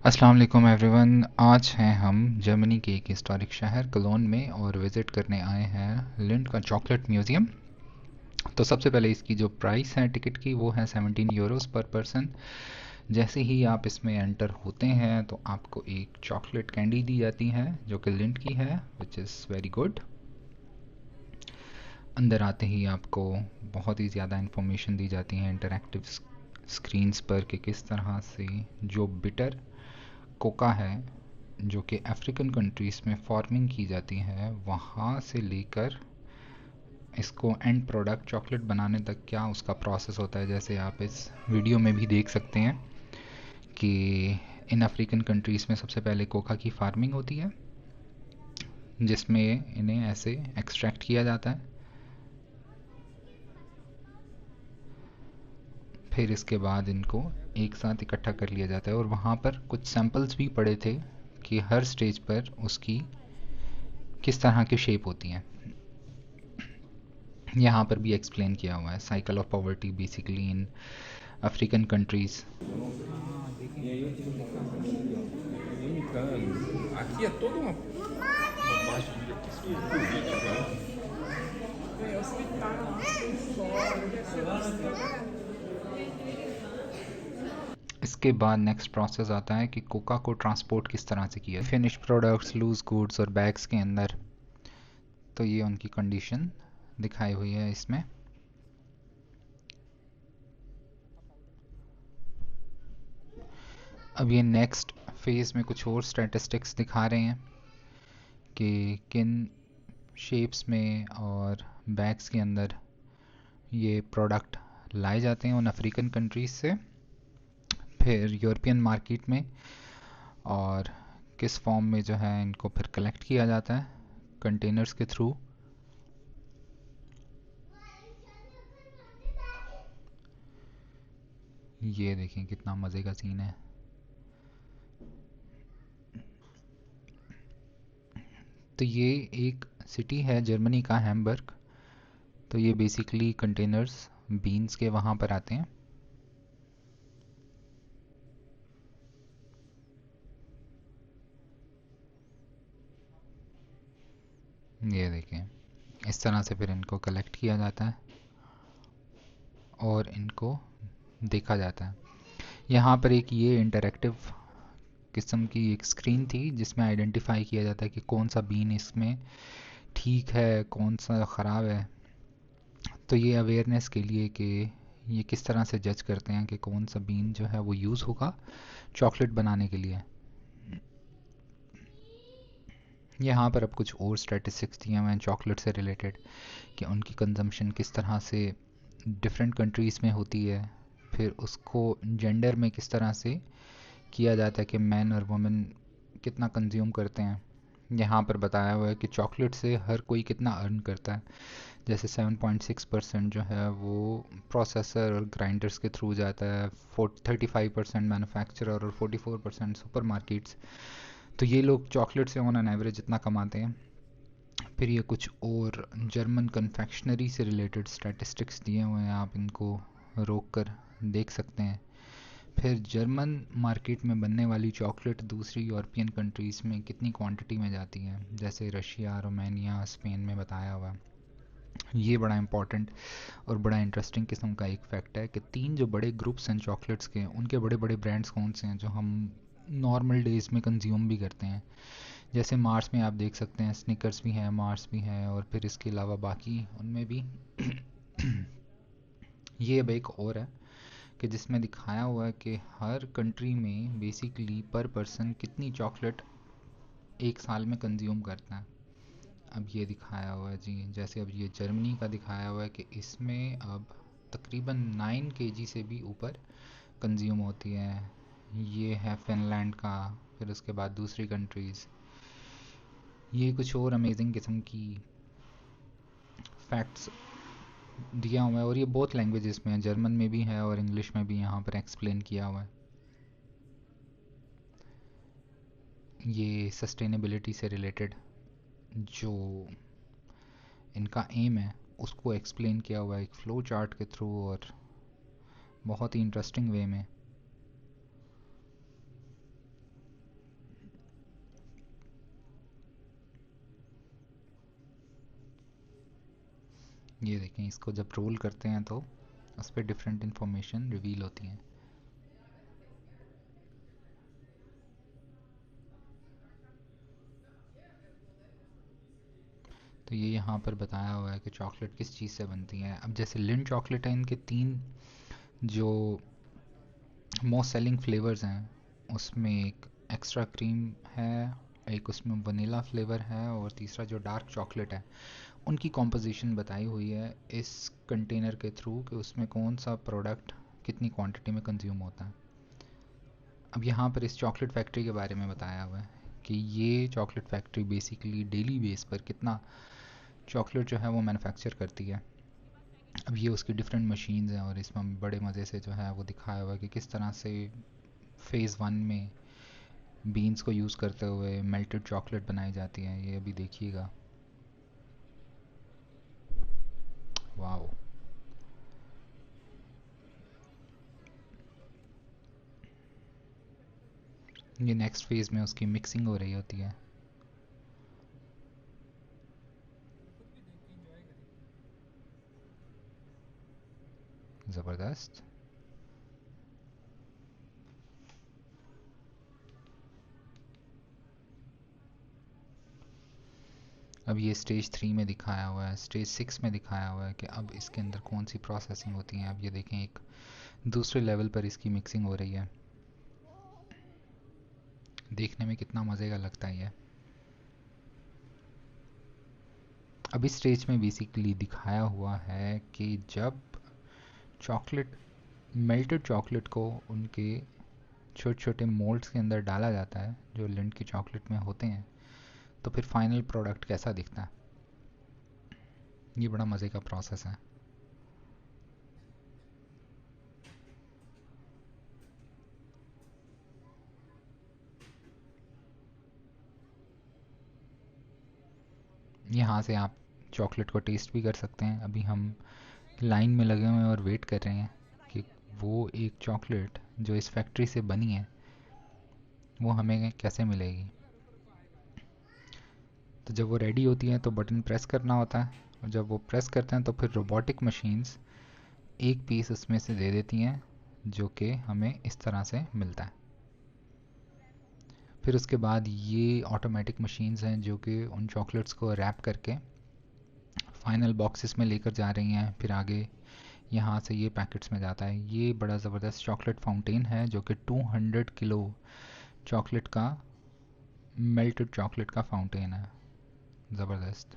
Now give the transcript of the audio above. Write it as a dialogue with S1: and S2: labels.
S1: अस्सलाम वालेकुम एवरीवन। आज हैं हम जर्मनी के एक हिस्टोरिक शहर कोलोन में और विज़िट करने आए हैं लिंड का चॉकलेट म्यूज़ियम। तो सबसे पहले इसकी जो प्राइस है टिकट की वो है 17 यूरोस पर पर्सन। जैसे ही आप इसमें एंटर होते हैं तो आपको एक चॉकलेट कैंडी दी जाती है जो कि लिंड की है, विच इज़ वेरी गुड। अंदर आते ही आपको बहुत ही ज़्यादा इन्फॉर्मेशन दी जाती है इंटरैक्टिव स्क्रीन्स पर कि किस तरह से जो बिटर कोका है जो कि अफ्रीकन कंट्रीज़ में फार्मिंग की जाती है वहाँ से लेकर इसको एंड प्रोडक्ट चॉकलेट बनाने तक क्या उसका प्रोसेस होता है। जैसे आप इस वीडियो में भी देख सकते हैं कि इन अफ्रीकन कंट्रीज़ में सबसे पहले कोका की फार्मिंग होती है जिसमें इन्हें ऐसे एक्सट्रैक्ट किया जाता है। फिर इसके बाद इनको एक साथ इकट्ठा कर लिया जाता है और वहाँ पर कुछ सैम्पल्स भी पड़े थे कि हर स्टेज पर उसकी किस तरह की शेप होती हैं। यहाँ पर भी एक्सप्लेन किया हुआ है cycle of poverty basically in African countries. हाँ देखें
S2: E aí eu
S1: ऊपर
S2: tive
S1: जो
S2: uma
S1: लिखा
S2: coisa
S1: हुआ
S2: que
S1: है
S2: eu
S1: ना
S2: achei, ó. Brincando. Aqui é toda uma parte que se política, né?
S3: É, hospital, tem escola, deve ser bastante.
S1: इसके बाद नेक्स्ट प्रोसेस आता है कि कोका को ट्रांसपोर्ट किस तरह से किया, फिनिश प्रोडक्ट्स, लूज गुड्स और बैग्स के अंदर। तो ये उनकी कंडीशन दिखाई हुई है इसमें। अब ये नेक्स्ट फेज़ में कुछ और स्टैटिस्टिक्स दिखा रहे हैं कि किन शेप्स में और बैग्स के अंदर ये प्रोडक्ट लाए जाते हैं उन अफ्रीकन कंट्रीज़ से फिर यूरोपियन मार्केट में, और किस फॉर्म में जो है इनको फिर कलेक्ट किया जाता है कंटेनर्स के थ्रू। ये देखें कितना मज़े का सीन है। तो ये एक सिटी है जर्मनी का, हैम्बर्ग। तो ये बेसिकली कंटेनर्स बीन्स के वहाँ पर आते हैं। ये देखें इस तरह से फिर इनको कलेक्ट किया जाता है और इनको देखा जाता है। यहाँ पर एक ये इंटरैक्टिव किस्म की एक स्क्रीन थी जिसमें आइडेंटिफाई किया जाता है कि कौन सा बीन इसमें ठीक है कौन सा ख़राब है। तो ये अवेयरनेस के लिए कि ये किस तरह से जज करते हैं कि कौन सा बीन जो है वो यूज़ होगा चॉकलेट बनाने के लिए। यहाँ पर अब कुछ और स्टैटिस्टिक्स दिए हुए हैं चॉकलेट से रिलेटेड कि उनकी कंजम्पशन किस तरह से डिफरेंट कंट्रीज़ में होती है, फिर उसको जेंडर में किस तरह से किया जाता है कि मैन और वुमेन कितना कंज्यूम करते हैं। यहाँ पर बताया हुआ है कि चॉकलेट से हर कोई कितना अर्न करता है। जैसे 7.6% जो है वो प्रोसेसर और ग्राइंडर्स के थ्रू जाता है, 35% मैन्युफैक्चरर और 44% सुपर मार्केट्स। तो ये लोग चॉकलेट से ऑन एन एवरेज इतना कमाते हैं। फिर ये कुछ और जर्मन कन्फेक्शनरी से रिलेटेड स्टैटिस्टिक्स दिए हुए हैं, आप इनको रोक कर देख सकते हैं। फिर जर्मन मार्केट में बनने वाली चॉकलेट दूसरी यूरोपियन कंट्रीज़ में कितनी क्वांटिटी में जाती है, जैसे रशिया, रोमानिया, स्पेन में बताया हुआ है। ये बड़ा इंपॉर्टेंट और बड़ा इंटरेस्टिंग किस्म का एक फैक्ट है कि तीन जो बड़े ग्रुप्स हैं चॉकलेट्स के, उनके बड़े बड़े ब्रांड्स कौन से हैं जो हम नॉर्मल डेज़ में कंज्यूम भी करते हैं। जैसे मार्स में आप देख सकते हैं स्निकर्स भी हैं, मार्स भी हैं, और फिर इसके अलावा बाकी उनमें भी ये अब एक और है कि जिसमें दिखाया हुआ है कि हर कंट्री में बेसिकली पर पर्सन कितनी चॉकलेट एक साल में कंज्यूम करता है। अब ये दिखाया हुआ है जी, जैसे अब ये जर्मनी का दिखाया हुआ है कि इसमें अब तकरीबन 9 kg से भी ऊपर कंज्यूम होती है। ये है फिनलैंड का, फिर उसके बाद दूसरी कंट्रीज़। ये कुछ और अमेजिंग किस्म की फैक्ट्स दिया हुआ है और ये बहुत लैंग्वेजेस में है, जर्मन में भी है और इंग्लिश में भी यहाँ पर एक्सप्लेन किया हुआ है। ये सस्टेनेबिलिटी से रिलेटेड जो इनका एम है उसको एक्सप्लेन किया हुआ है एक फ़्लो चार्ट के थ्रू और बहुत ही इंटरेस्टिंग वे में। ये देखें, इसको जब रोल करते हैं तो उस पर डिफरेंट इंफॉर्मेशन रिवील होती हैं। तो ये यहाँ पर बताया हुआ है कि चॉकलेट किस चीज़ से बनती है। अब जैसे लिंट चॉकलेट है, इनके 3 जो मोस्ट सेलिंग फ्लेवर्स हैं, उसमें एक एक्स्ट्रा क्रीम है, एक उसमें वनीला फ्लेवर है, और तीसरा जो डार्क चॉकलेट है, उनकी कॉम्पोजिशन बताई हुई है इस कंटेनर के थ्रू कि उसमें कौन सा प्रोडक्ट कितनी क्वांटिटी में कंज्यूम होता है। अब यहाँ पर इस चॉकलेट फैक्ट्री के बारे में बताया हुआ है कि ये chocolate factory basically daily base पर कितना चॉकलेट जो है वो मैन्युफैक्चर करती है। अब ये उसकी डिफरेंट मशीन्स हैं, और इसमें बड़े मज़े से जो है वो दिखाया हुआ है कि किस तरह से फ़ेज़ 1 में बीन्स को यूज़ करते हुए मेल्टेड चॉकलेट बनाई जाती है। ये अभी देखिएगा, वाओ। ये नेक्स्ट फेज़ में उसकी मिक्सिंग हो रही होती है। ज़बरदस्त। अब ये स्टेज 3 में दिखाया हुआ है, स्टेज 6 में दिखाया हुआ है कि अब इसके अंदर कौन सी प्रोसेसिंग होती है। अब ये देखें, एक दूसरे लेवल पर इसकी मिक्सिंग हो रही है। देखने में कितना मज़े का लगता है ये। अब इस स्टेज में बेसिकली दिखाया हुआ है कि जब चॉकलेट, मेल्टेड चॉकलेट को उनके छोटे छोटे मोल्ड्स के अंदर डाला जाता है जो लिंट की चॉकलेट में होते हैं, तो फिर फाइनल प्रोडक्ट कैसा दिखता है। ये बड़ा मज़े का प्रोसेस है। यहाँ से आप चॉकलेट को टेस्ट भी कर सकते हैं। अभी हम लाइन में लगे हुए हैं और वेट कर रहे हैं कि वो एक चॉकलेट जो इस फैक्ट्री से बनी है वो हमें कैसे मिलेगी। तो जब वो रेडी होती है तो बटन प्रेस करना होता है, और जब वो प्रेस करते हैं तो फिर रोबोटिक मशीन्स एक पीस उसमें से दे देती हैं, जो कि हमें इस तरह से मिलता है। फिर उसके बाद ये ऑटोमेटिक मशीन्स हैं जो कि उन चॉकलेट्स को रैप करके फाइनल बॉक्सेस में लेकर जा रही हैं, फिर आगे यहाँ से ये पैकेट्स में जाता है। ये बड़ा ज़बरदस्त चॉकलेट फाउंटेन है जो कि 200 किलो चॉकलेट का, मेल्टेड चॉकलेट का फाउंटेन है। ज़बरदस्त।